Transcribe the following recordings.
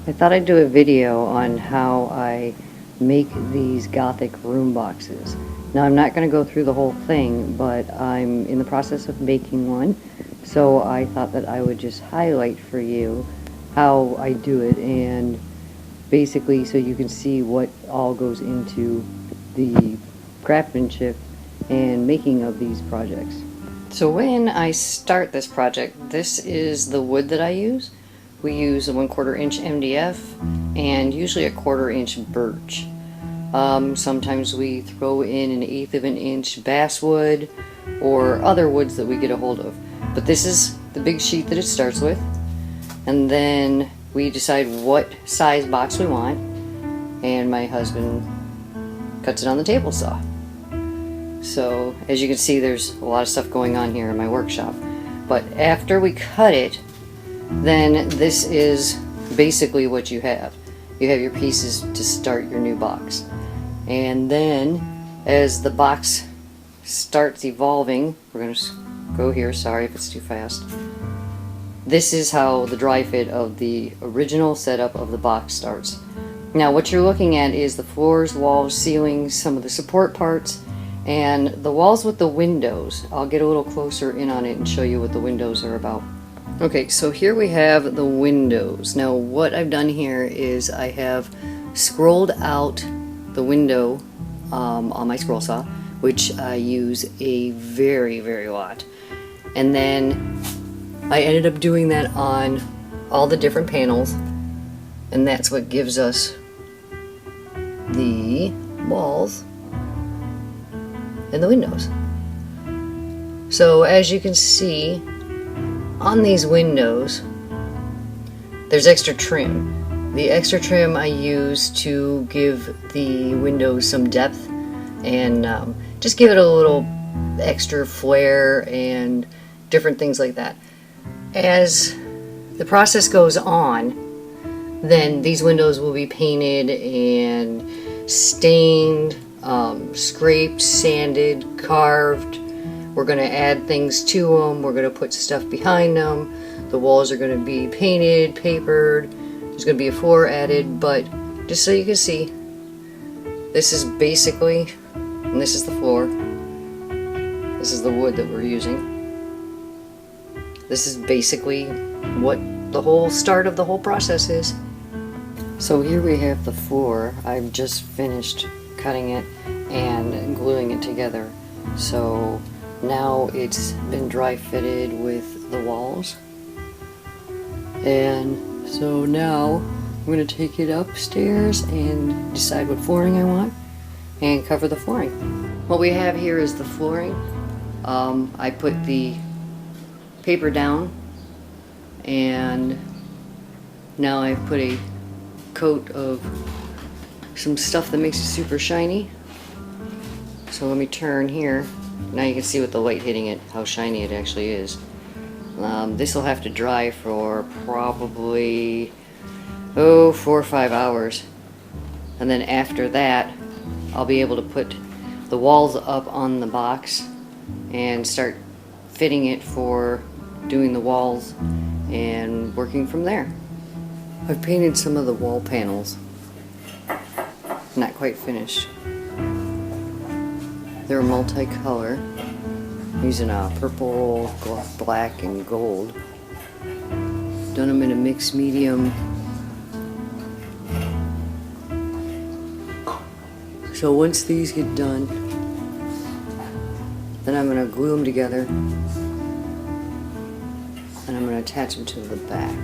I thought I'd do a video on how I make these Gothic room boxes. Now I'm not going to go through the whole thing, but I'm in the process of making one, so I thought that I would just highlight for you how I do it, and basically so you can see what all goes into the craftsmanship and making of these projects. So when I start this project, this is the wood that I use. We use a 1/4 inch MDF and usually a 1/4 inch birch. Sometimes we throw in an 1/8 of an inch basswood or other woods that we get a hold of. But this is the big sheet that it starts with. And then we decide what size box we want, and my husband cuts it on the table saw. So as you can see, there's a lot of stuff going on here in my workshop. But after we cut it, then this is basically what you have. You have your pieces to start your new box. And then as the box starts evolving, we're going to go here, sorry if it's too fast. This is how the dry fit of the original setup of the box starts. Now what you're looking at is the floors, walls, ceilings, some of the support parts, and the walls with the windows. I'll get a little closer in on it and show you what the windows are about. Okay, so here we have the windows. Now what I've done here is I have scrolled out the window on my scroll saw, which I use a very lot. And then I ended up doing that on all the different panels, and that's what gives us the walls and the windows. So as you can see, on these windows, there's extra trim. The extra trim I use to give the windows some depth and just give it a little extra flair and different things like that. As the process goes on, then these windows will be painted and stained, scraped, sanded, carved. We're going to add things to them. We're going to put stuff behind them. The walls are going to be painted, papered. There's going to be a floor added, but just so you can see, this is basically, and this is the floor. This is the wood that we're using. This is basically what the whole start of the whole process is. So here we have the floor. I've just finished cutting it and gluing it together. So now it's been dry fitted with the walls. And so now I'm going to take it upstairs and decide what flooring I want and cover the flooring. What we have here is the flooring. I put the paper down, and now I've put a coat of some stuff that makes it super shiny. So let me turn here. Now you can see with the light hitting it how shiny it actually is. This will have to dry for probably 4 or 5 hours, and then after that I'll be able to put the walls up on the box and start fitting it for doing the walls and working from there. I've painted some of the wall panels. Not quite finished. They're multicolor, using a purple, black, and gold. Done them in a mixed medium. So once these get done, then I'm going to glue them together, and I'm going to attach them to the back.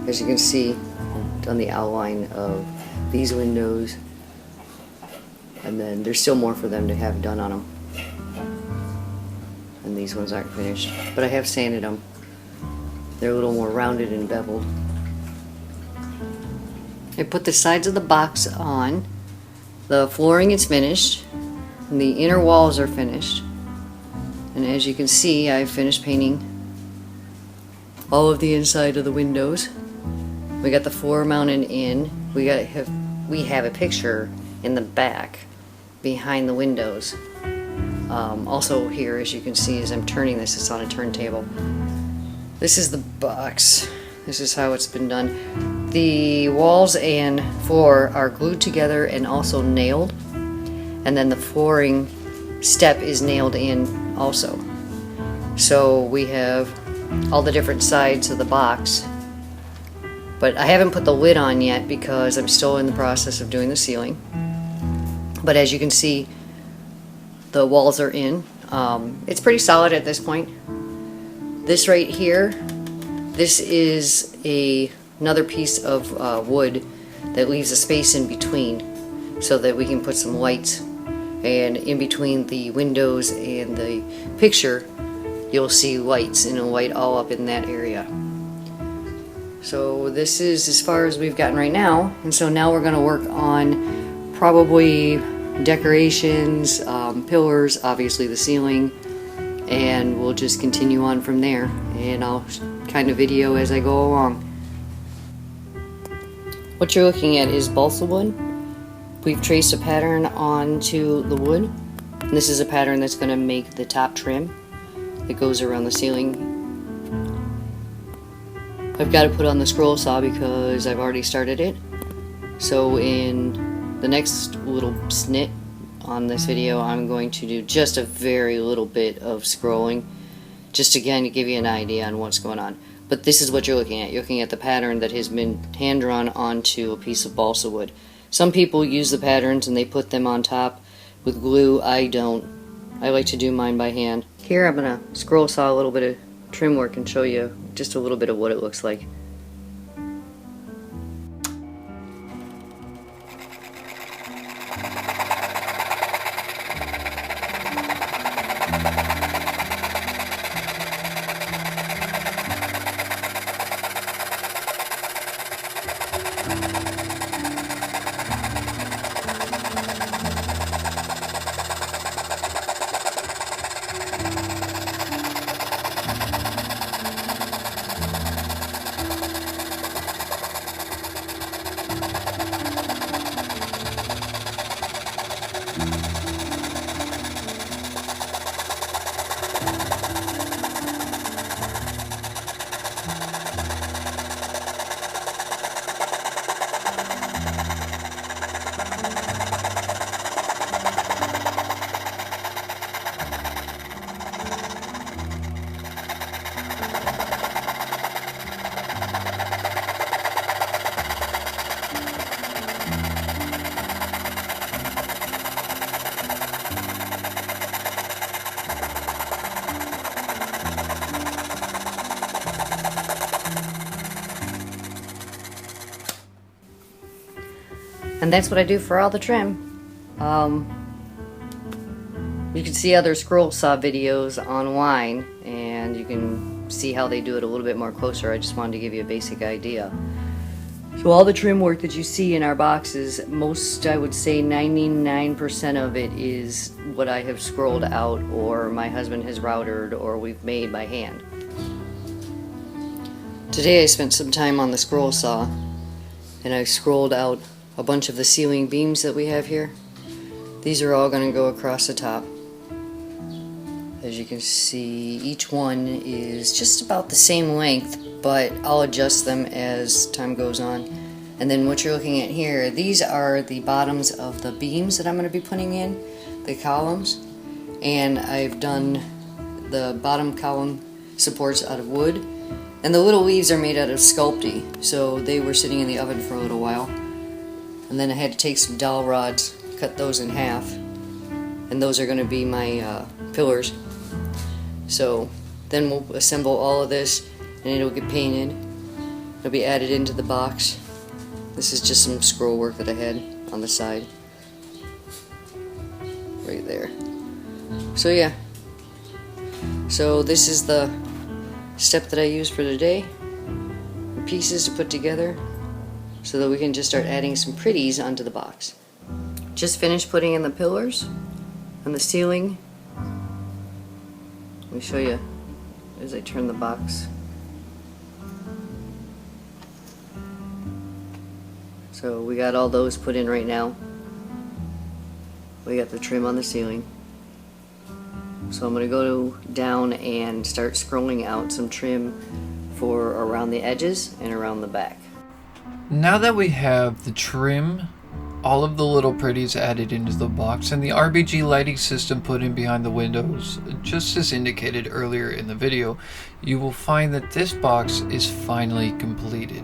As you can see, I've done the outline of these windows, and then there's still more for them to have done on them. And these ones aren't finished, but I have sanded them. They're a little more rounded and beveled. I put the sides of the box on. The flooring is finished, and the inner walls are finished. And as you can see, I've finished painting all of the inside of the windows. We got the floor mounted in. We have a picture in the back behind the windows. Also here, as you can see, as I'm turning this, it's on a turntable. This is the box This is how it's been done. The walls and floor are glued together and also nailed, and then the flooring step is nailed in also. So we have all the different sides of the box, but I haven't put the lid on yet because I'm still in the process of doing the ceiling. But as you can see, the walls are in. It's pretty solid at this point. This right here, this is another piece of wood that leaves a space in between so that we can put some lights, and in between the windows and the picture you'll see lights, and it'll light all up in that area. So this is as far as we've gotten right now, and so now we're going to work on probably decorations, pillars, obviously the ceiling, and we'll just continue on from there, and I'll kind of video as I go along. What you're looking at is balsa wood. We've traced a pattern onto the wood, and this is a pattern that's going to make the top trim that goes around the ceiling. I've got to put on the scroll saw because I've already started it. So in the next little snit on this video, I'm going to do just a very little bit of scrolling, just again to give you an idea on what's going on. But this is what you're looking at. You're looking at the pattern that has been hand drawn onto a piece of balsa wood. Some people use the patterns and they put them on top with glue. I don't. I like to do mine by hand. Here I'm going to scroll saw a little bit of trim work and show you just a little bit of what it looks like. And that's what I do for all the trim. You can see other scroll saw videos online, and you can see how they do it a little bit more closer. I just wanted to give you a basic idea. So all the trim work that you see in our boxes, most, I would say 99% of it is what I have scrolled out, or my husband has routed, or we've made by hand. Today I spent some time on the scroll saw, and I scrolled out a bunch of the ceiling beams that we have here. These are all going to go across the top. As you can see, each one is just about the same length, but I'll adjust them as time goes on. And then what you're looking at here, these are the bottoms of the beams that I'm going to be putting in, the columns. And I've done the bottom column supports out of wood, and the little leaves are made out of sculpey, so they were sitting in the oven for a little while. And then I had to take some dowel rods, cut those in half, and those are going to be my pillars. So then we'll assemble all of this, and it'll get painted. It'll be added into the box. This is just some scroll work that I had on the side. Right there. So yeah. So this is the step that I use for today. The pieces to put together, so that we can just start adding some pretties onto the box. Just finished putting in the pillars and the ceiling. Let me show you as I turn the box. So we got all those put in right now. We got the trim on the ceiling. So I'm going to go down and start scrolling out some trim for around the edges and around the back. Now that we have the trim, all of the little pretties added into the box, and the RGB lighting system put in behind the windows, just as indicated earlier in the video, you will find that this box is finally completed.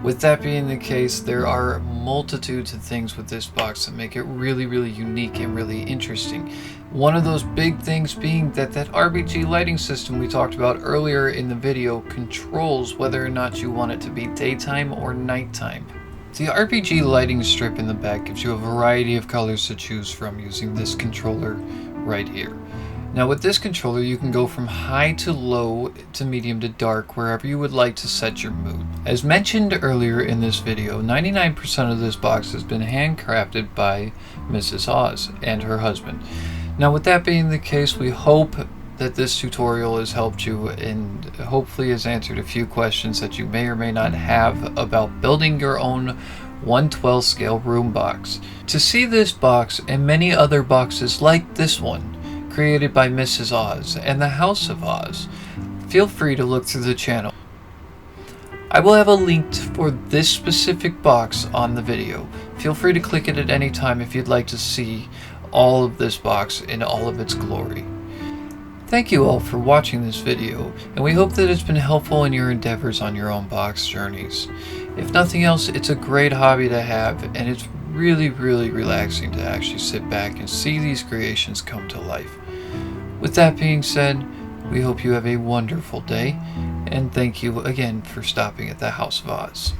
With that being the case, there are multitudes of things with this box that make it really, really unique and really interesting. One of those big things being that RGB lighting system we talked about earlier in the video controls whether or not you want it to be daytime or nighttime. The RGB lighting strip in the back gives you a variety of colors to choose from using this controller right here. Now with this controller you can go from high to low to medium to dark wherever you would like to set your mood. As mentioned earlier in this video, 99% of this box has been handcrafted by Mrs. Oz and her husband. Now with that being the case, we hope that this tutorial has helped you and hopefully has answered a few questions that you may or may not have about building your own 1/12 scale room box. To see this box and many other boxes like this one created by Mrs. Oz and the House of Oz, feel free to look through the channel. I will have a link for this specific box on the video. Feel free to click it at any time if you'd like to see all of this box in all of its glory. Thank you all for watching this video, and we hope that it's been helpful in your endeavors on your own box journeys. If nothing else, it's a great hobby to have, and it's really, really relaxing to actually sit back and see these creations come to life. With that being said, we hope you have a wonderful day, and thank you again for stopping at the House of Oz.